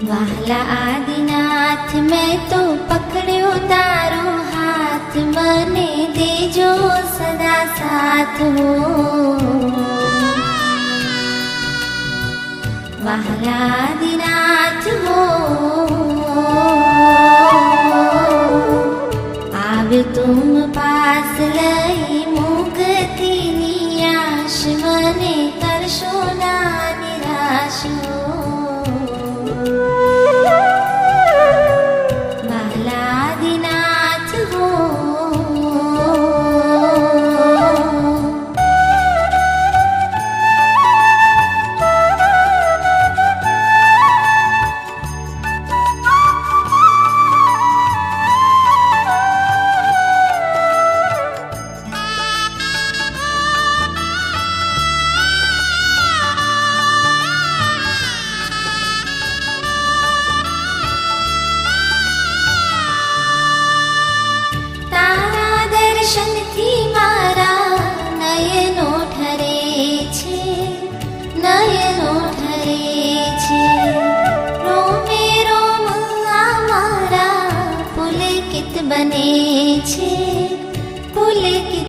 વહાલા આદિનાથ મેં તો પકડ્યો તારો હાથ, મને દેજો સદા સાથ હો. વહાલા આદિનાથ હો, આવ્યો તુમ પાસ લઈ મુક્તિની આશ, મને કરશો ના નિરાશ હો. વહાલા આદિનાથ હો. દર્શનથી મારા નયનો ઠરે છે, નયનો ઠરે છે. રોમે રોમ આ મારા પુલકિત બને છે,